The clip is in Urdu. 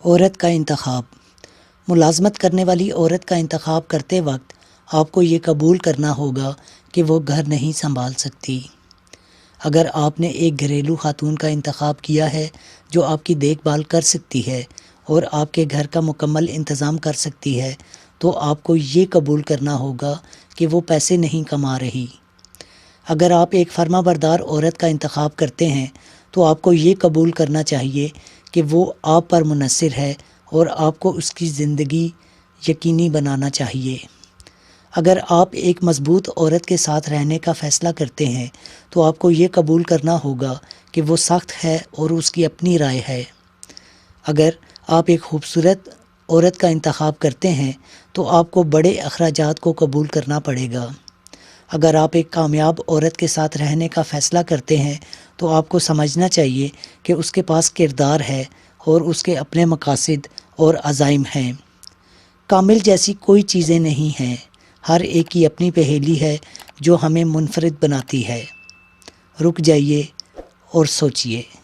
عورت کا انتخاب۔ ملازمت کرنے والی عورت کا انتخاب کرتے وقت آپ کو یہ قبول کرنا ہوگا کہ وہ گھر نہیں سنبھال سکتی۔ اگر آپ نے ایک گھریلو خاتون کا انتخاب کیا ہے جو آپ کی دیکھ بھال کر سکتی ہے اور آپ کے گھر کا مکمل انتظام کر سکتی ہے، تو آپ کو یہ قبول کرنا ہوگا کہ وہ پیسے نہیں کما رہی۔ اگر آپ ایک فرما بردار عورت کا انتخاب کرتے ہیں تو آپ کو یہ قبول کرنا چاہیے کہ وہ آپ پر منحصر ہے اور آپ کو اس کی زندگی یقینی بنانا چاہیے۔ اگر آپ ایک مضبوط عورت کے ساتھ رہنے کا فیصلہ کرتے ہیں تو آپ کو یہ قبول کرنا ہوگا کہ وہ سخت ہے اور اس کی اپنی رائے ہے۔ اگر آپ ایک خوبصورت عورت کا انتخاب کرتے ہیں تو آپ کو بڑے اخراجات کو قبول کرنا پڑے گا۔ اگر آپ ایک کامیاب عورت کے ساتھ رہنے کا فیصلہ کرتے ہیں تو آپ کو سمجھنا چاہیے کہ اس کے پاس کردار ہے اور اس کے اپنے مقاصد اور عزائم ہیں۔ کامل جیسی کوئی چیزیں نہیں ہیں، ہر ایک کی اپنی پہیلی ہے جو ہمیں منفرد بناتی ہے۔ رک جائیے اور سوچئے۔